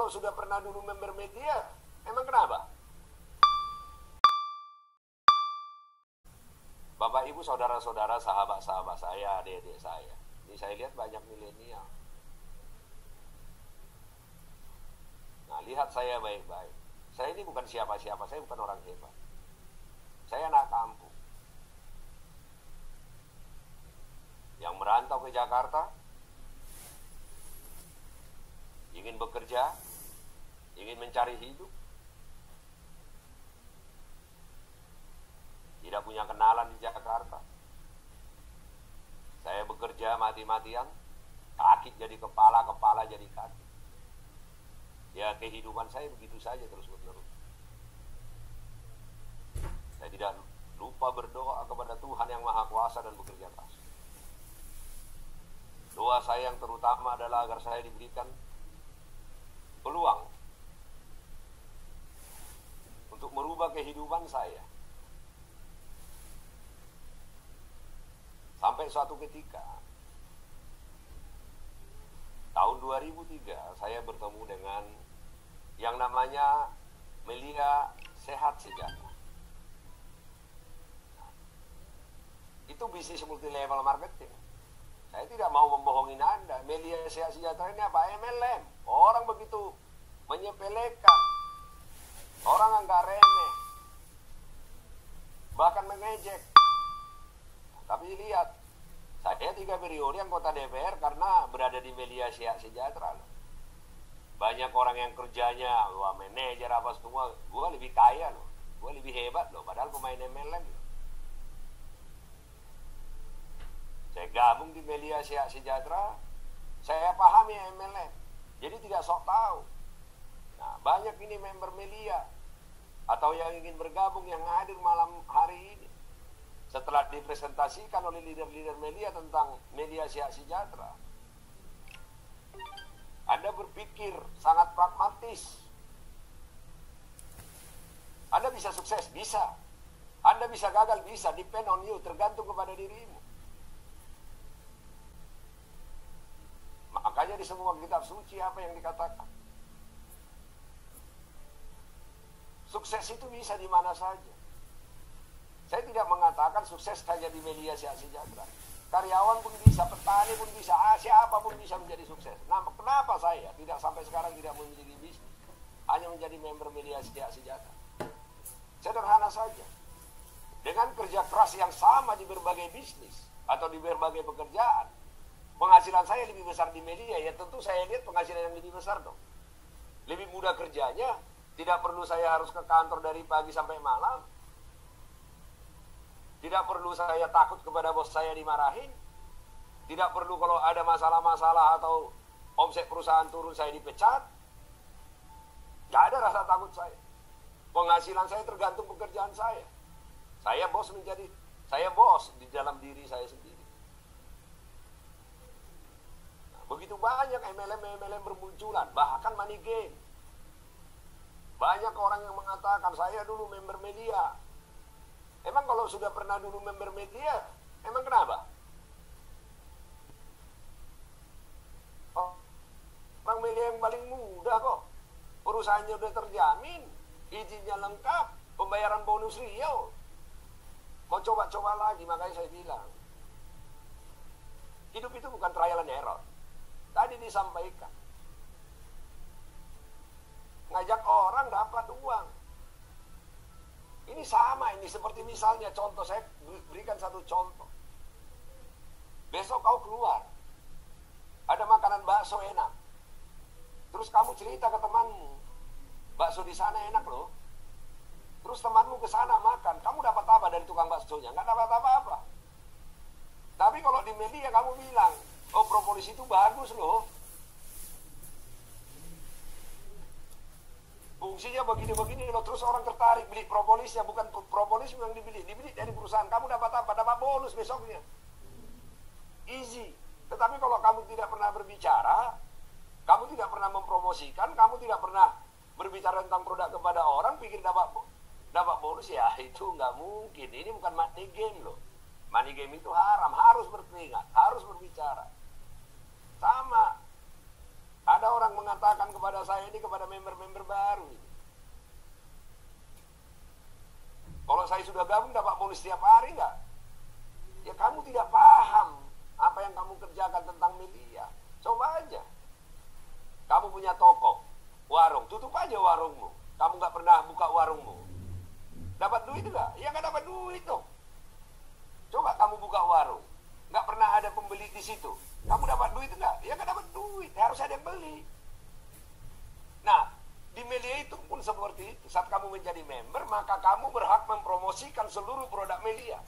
kalau sudah pernah dulu member media, emang kenapa? Bapak, Ibu, saudara-saudara, sahabat-sahabat saya, adik-adik saya. Ini saya lihat banyak milenial. Nah, lihat saya baik-baik. Saya ini bukan siapa-siapa, saya bukan orang hebat. Saya anak kampung. Yang merantau ke Jakarta, ingin bekerja, ingin mencari hidup, tidak punya kenalan di Jakarta. Saya bekerja mati-matian, kaki jadi kepala, kepala jadi kaki. Ya, kehidupan saya begitu saja terus-menerus. Saya tidak lupa berdoa kepada Tuhan yang Maha Kuasa dan bekerja keras. Doa saya yang terutama adalah agar saya diberikan peluang untuk merubah kehidupan saya. Sampai suatu ketika, tahun 2003, saya bertemu dengan yang namanya Melia Sehat Sejahtera. Itu bisnis multi level marketing. Saya tidak mau membohongin Anda. Melia Sehat Sejahtera ini apa? MLM. Orang begitu menyepelekan. Orang enggak remeh. Bahkan mengejek. Tapi lihat, saya 3 periode anggota DPR karena berada di Melia Sehat Sejahtera. Banyak orang yang kerjanya, wah manajer apa semua, gue lebih kaya loh. Gue lebih hebat loh, padahal pemain MLM loh. Saya gabung di Melia Sehat Sejahtera, saya pahami MLM. Jadi tidak sok tahu. Nah, banyak ini member Melia atau yang ingin bergabung yang hadir malam hari ini. Setelah dipresentasikan oleh leader-leader Melia tentang Melia Sehat Sejahtera, Anda berpikir sangat pragmatis. Anda bisa sukses? Bisa. Anda bisa gagal? Bisa. Depend on you, tergantung kepada dirimu. Makanya di semua kitab suci apa yang dikatakan? Sukses itu bisa di mana saja. Saya tidak mengatakan sukses hanya di Melia Sehat Sejahtera. Karyawan pun bisa, petani pun bisa, siapapun bisa menjadi sukses. Nah, kenapa saya tidak sampai sekarang tidak memiliki bisnis? Hanya menjadi member Melia Sehat Sejahtera. Sederhana saja. Dengan kerja keras yang sama di berbagai bisnis atau di berbagai pekerjaan, penghasilan saya lebih besar di Melia, ya tentu saya lihat penghasilan yang lebih besar dong. Lebih mudah kerjanya, tidak perlu saya harus ke kantor dari pagi sampai malam. Tidak perlu saya takut kepada bos saya dimarahin. Tidak perlu kalau ada masalah-masalah atau omset perusahaan turun saya dipecat. Gak ada rasa takut saya. Penghasilan saya tergantung pekerjaan saya. Saya bos di dalam diri saya sendiri. Nah, begitu banyak MLM bermunculan, bahkan money game. Banyak orang yang mengatakan saya dulu member Melia. Emang kalau sudah pernah dulu member media, emang kenapa? Orang media yang paling mudah kok. Perusahaannya udah terjamin, izinnya lengkap, pembayaran bonus real. Mau coba-coba lagi, makanya saya bilang. Hidup itu bukan trial and error. Tadi disampaikan. Ngajak orang dapat uang. Ini sama, ini seperti misalnya contoh, saya berikan satu contoh. Besok kau keluar, ada makanan bakso enak. Terus kamu cerita ke temanmu, bakso di sana enak loh. Terus temanmu ke sana makan, kamu dapat apa dari tukang baksonya? Nggak dapat apa-apa. Tapi kalau di media kamu bilang, oh propolis itu bagus loh. Fungsinya begini-begini loh, terus orang tertarik beli propolisnya, bukan propolis yang dibeli dari perusahaan. Kamu dapat apa? Dapat bonus besoknya. Easy. Tetapi kalau kamu tidak pernah berbicara, kamu tidak pernah mempromosikan, kamu tidak pernah berbicara tentang produk kepada orang, pikir dapat bonus, ya itu nggak mungkin. Ini bukan money game loh. Money game itu haram, harus berkeringat, harus berbicara. Sama. Ada orang mengatakan kepada kepada saya ini, kepada member-member baru ini. Kalau saya sudah gabung dapat bonus setiap hari nggak? Ya kamu tidak paham apa yang kamu kerjakan tentang media. Coba aja. Kamu punya toko, warung, tutup aja warungmu. Kamu nggak pernah buka warungmu. Dapat duit nggak? Ya nggak dapat duit dong. Coba kamu buka warung, nggak pernah ada pembeli di situ. Kamu dapat duit nggak? Ya nggak dapat duit. Harus ada yang beli. Nah, di media itu pun seperti itu. Saat kamu menjadi member, maka kamu berhak mempromosikan seluruh produk media.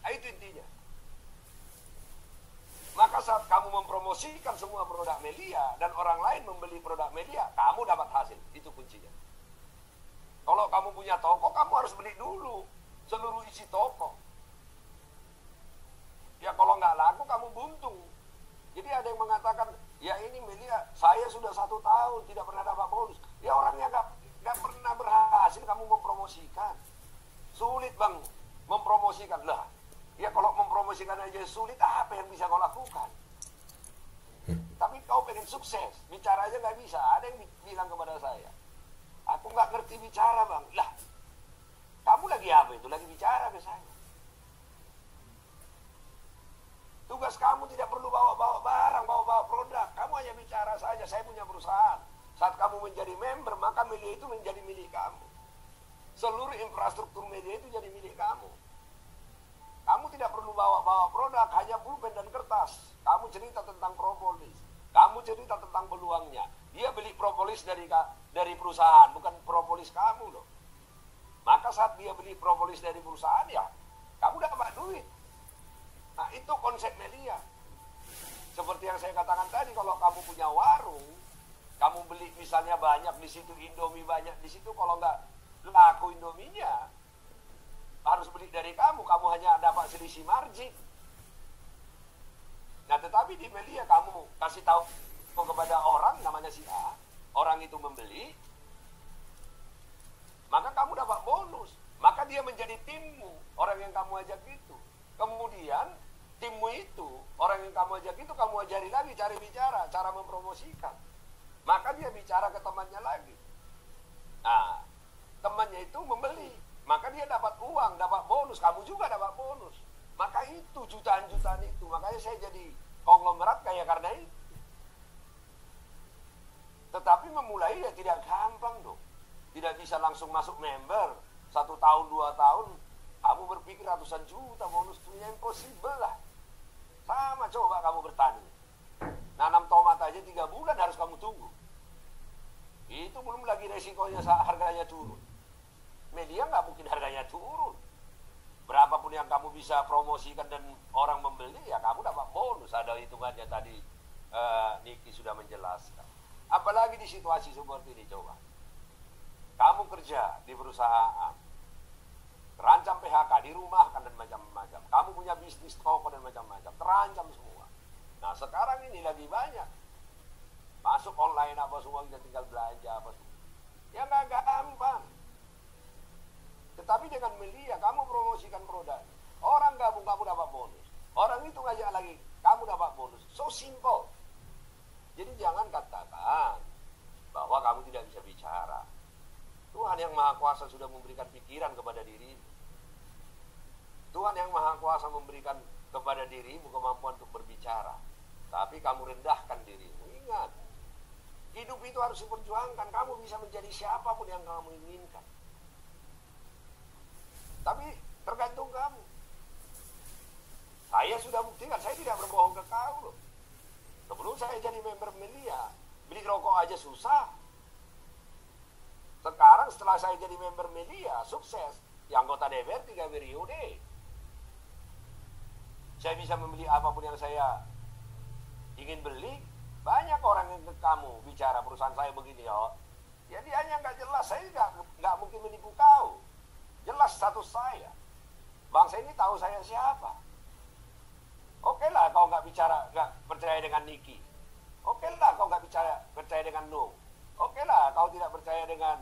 Nah, itu intinya. Maka saat kamu mempromosikan semua produk media dan orang lain membeli produk media, kamu dapat hasil. Itu kuncinya. Kalau kamu punya toko, kamu harus beli dulu seluruh isi toko. Ya kalau nggak laku, kamu buntung. Jadi ada yang mengatakan, ya ini media, saya sudah 1 tahun tidak pernah dapat bonus. Ya orangnya nggak pernah berhasil, kamu mempromosikan. Sulit bang mempromosikan. Lah, ya kalau mempromosikan aja sulit, apa yang bisa kau lakukan? Tapi kau pengen sukses, bicara aja nggak bisa. Ada yang bilang kepada saya, aku nggak ngerti bicara bang. Lah, kamu lagi apa itu? Lagi bicara ke saya. Tugas kamu tidak perlu bawa-bawa barang, bawa-bawa produk. Kamu hanya bicara saja, saya punya perusahaan. Saat kamu menjadi member, maka media itu menjadi milik kamu. Seluruh infrastruktur media itu jadi milik kamu. Kamu tidak perlu bawa-bawa produk, hanya pulpen dan kertas. Kamu cerita tentang propolis. Kamu cerita tentang peluangnya. Dia beli propolis dari perusahaan, bukan propolis kamu loh. Maka saat dia beli propolis dari perusahaan, ya kamu dapat duit. Nah, itu konsep media. Seperti yang saya katakan tadi, kalau kamu punya warung, kamu beli misalnya banyak di situ, Indomie banyak di situ, kalau nggak laku Indominya, harus beli dari kamu hanya dapat selisih margin. Nah, tetapi di media kamu kasih tahu kepada orang, namanya si A, orang itu membeli, maka kamu dapat bonus. Maka dia menjadi timmu, orang yang kamu ajak itu. Kemudian timmu itu, orang yang kamu ajak itu, kamu ajari lagi cara bicara, cara mempromosikan. Maka dia bicara ke temannya lagi. Nah, temannya itu membeli, maka dia dapat uang, dapat bonus, kamu juga dapat bonus. Maka itu jutaan-jutaan itu, makanya saya jadi konglomerat kayak karena itu. Tetapi memulai ya tidak gampang dong. Tidak bisa langsung masuk member, 1 tahun, 2 tahun, kamu berpikir ratusan juta bonus itu impossible lah. Sama coba kamu bertani. Nanam tomat aja 3 bulan harus kamu tunggu. Itu belum lagi resikonya harganya turun. Media nggak mungkin harganya turun. Berapapun yang kamu bisa promosikan dan orang membeli, ya kamu dapat bonus. Ada hitungannya tadi, Niki sudah menjelaskan. Apalagi di situasi seperti ini, coba. Kamu kerja di perusahaan, terancam PHK, dirumahkan dan macam-macam. Kamu punya bisnis toko dan macam-macam, terancam semua. Nah, sekarang ini lagi banyak. Masuk online apa semua, kita tinggal belanja apa semua. Ya nggak gampang. Tetapi dengan media, kamu promosikan produk. Orang gabung, kamu dapat bonus. Orang itu ngajak lagi, kamu dapat bonus. So simple. Jadi jangan katakan bahwa kamu tidak bisa bicara. Tuhan yang Maha Kuasa sudah memberikan pikiran kepada dirimu. Tuhan yang Maha Kuasa memberikan kepada dirimu kemampuan untuk berbicara. Tapi kamu rendahkan dirimu. Ingat, hidup itu harus diperjuangkan. Kamu bisa menjadi siapapun yang kamu inginkan. Tapi tergantung kamu. Saya sudah buktikan, saya tidak berbohong ke kau loh. Sebelum saya jadi member media, beli rokok aja susah. Sekarang setelah saya jadi member media, sukses. Yang anggota DPR 3 periode. Saya bisa membeli apapun yang saya ingin beli. Banyak orang yang ke kamu bicara perusahaan saya begini, ya. Jadi hanya nggak jelas, saya nggak mungkin menipu kau. Jelas status saya. Bangsa ini tahu saya siapa. Oke lah kau nggak percaya dengan Niki. Oke lah kau nggak percaya dengan Nuh. Oke lah kau tidak percaya dengan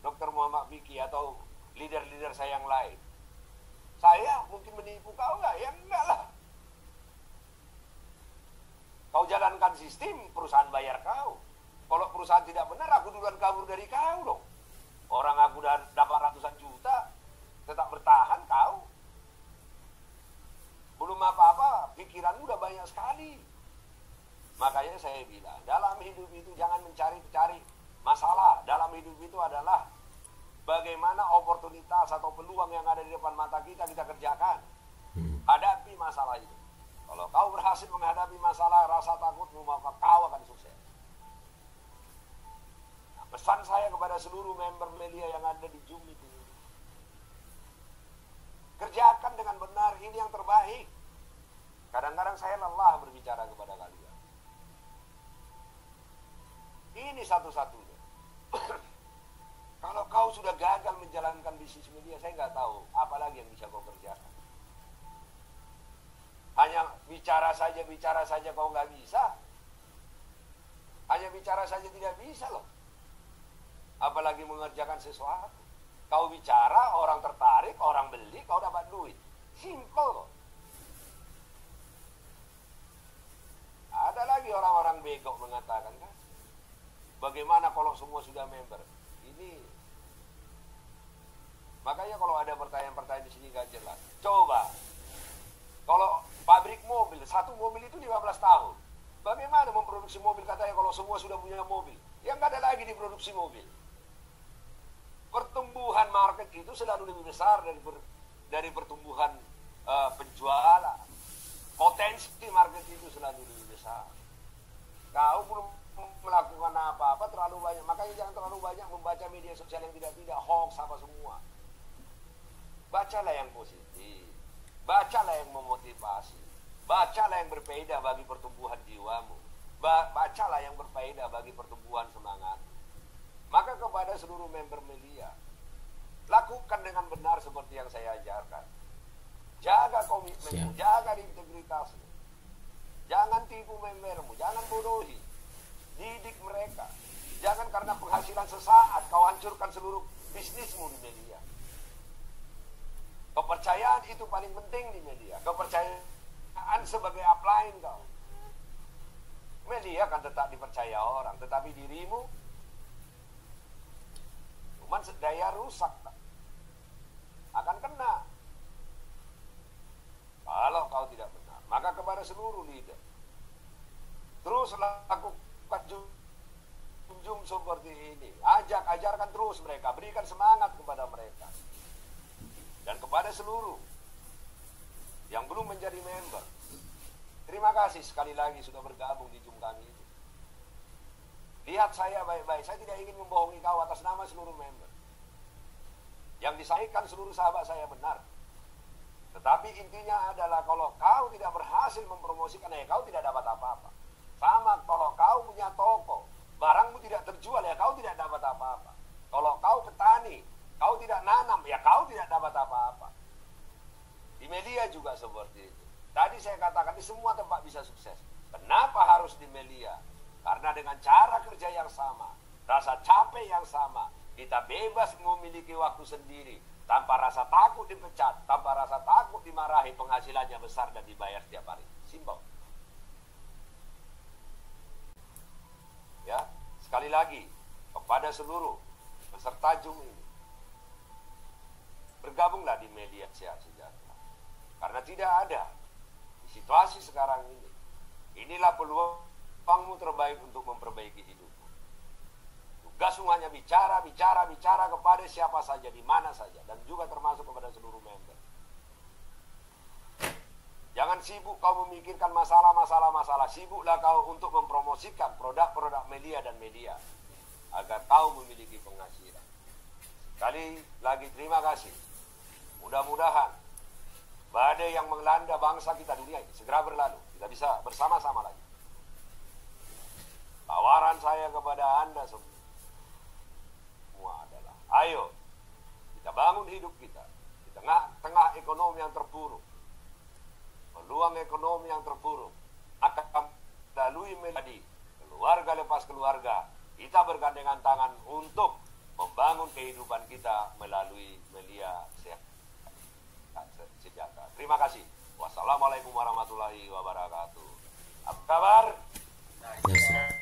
Dr. Muhammad Vicky atau leader-leader saya yang lain. Saya mungkin menipu kau nggak? Ya enggak lah. Kau jalankan sistem, perusahaan bayar kau. Kalau perusahaan tidak benar, aku duluan kabur dari kau dong. Orang aku udah dapat ratusan juta, tetap bertahan kau. Belum apa-apa, pikiranmu udah banyak sekali. Makanya saya bilang, dalam hidup itu jangan mencari-cari masalah. Dalam hidup itu adalah bagaimana oportunitas atau peluang yang ada di depan mata kita kerjakan. Hadapi masalah itu. Kalau kau berhasil menghadapi masalah rasa takutmu, maka kau akan sukses. Nah, pesan saya kepada seluruh member media yang ada di Zoom itu, kerjakan dengan benar, ini yang terbaik. Kadang-kadang saya lelah berbicara kepada kalian. Ini satu-satunya. Kalau kau sudah gagal menjalankan bisnis media, saya nggak tahu apalagi yang bisa kau kerjakan. Hanya bicara saja kau nggak bisa. Hanya bicara saja tidak bisa loh. Apalagi mengerjakan sesuatu. Kau bicara, orang tertarik, orang beli, kau dapat duit. Simple kok. Ada lagi orang-orang bego mengatakan kan, bagaimana kalau semua sudah member? Ini makanya kalau ada pertanyaan-pertanyaan di sini gak jelas. Coba kalau pabrik mobil, satu mobil itu 15 tahun. Bagaimana memproduksi mobil katanya kalau semua sudah punya mobil? Yang gak ada lagi diproduksi mobil. Pertumbuhan market itu selalu lebih besar dari pertumbuhan penjualan. Potensi market itu selalu lebih besar. Kau belum melakukan apa-apa terlalu banyak. Makanya jangan terlalu banyak membaca media sosial yang tidak hoax apa semua. Bacalah yang positif. Bacalah yang memotivasi. Bacalah yang berfaedah bagi pertumbuhan jiwamu. Bacalah yang berfaedah bagi pertumbuhan semangat. Maka kepada seluruh member media, lakukan dengan benar seperti yang saya ajarkan. Jaga komitmenmu, jaga integritasmu. Jangan tipu membermu, jangan bodohi. Didik mereka. Jangan karena penghasilan sesaat kau hancurkan seluruh bisnismu di media. Kepercayaan itu paling penting di media. Kepercayaan sebagai upline kau. Media akan tetap dipercaya orang, tetapi dirimu cuman daya rusak akan kena kalau kau tidak benar. Maka kepada seluruh leader, terus lakukan Zoom seperti ini. Ajarkan terus mereka, berikan semangat kepada mereka. Dan kepada seluruh yang belum menjadi member, terima kasih sekali lagi sudah bergabung di Zoom kami ini. Lihat saya baik-baik, saya tidak ingin membohongi kau atas nama seluruh member. Yang disampaikan seluruh sahabat saya benar. Tetapi intinya adalah kalau kau tidak berhasil mempromosikan, kau tidak dapat apa-apa. Sama kalau kau punya toko, barangmu tidak terjual, kau tidak dapat apa-apa. Kalau kau petani, kau tidak nanam, kau tidak dapat apa-apa. Di media juga seperti itu. Tadi saya katakan di semua tempat bisa sukses. Kenapa harus di media? Karena dengan cara kerja yang sama, rasa capek yang sama, kita bebas memiliki waktu sendiri, tanpa rasa takut dipecat, tanpa rasa takut dimarahi, penghasilannya besar dan dibayar setiap hari. Simpel. Ya, sekali lagi kepada seluruh peserta Zoom ini, bergabunglah di media Sehat Sejahtera. Karena tidak ada di situasi sekarang ini. Inilah peluangmu terbaik untuk memperbaiki hidupmu. Tugasmu hanya bicara kepada siapa saja, di mana saja, dan juga termasuk kepada seluruh member. Jangan sibuk kau memikirkan masalah. Sibuklah kau untuk mempromosikan produk-produk media dan media agar kau memiliki penghasilan. Sekali lagi terima kasih. Mudah-mudahan badai yang melanda bangsa kita dunia ini segera berlalu. Kita bisa bersama-sama lagi. Tawaran saya kepada Anda semua adalah, ayo kita bangun hidup kita di tengah ekonomi yang terpuruk. Peluang ekonomi yang terpuruk akan melalui menjadi keluarga lepas keluarga. Kita bergandengan tangan untuk membangun kehidupan kita melalui media Sehat Sejahtera. Terima kasih. Wassalamualaikum warahmatullahi wabarakatuh. Apa kabar? Yes.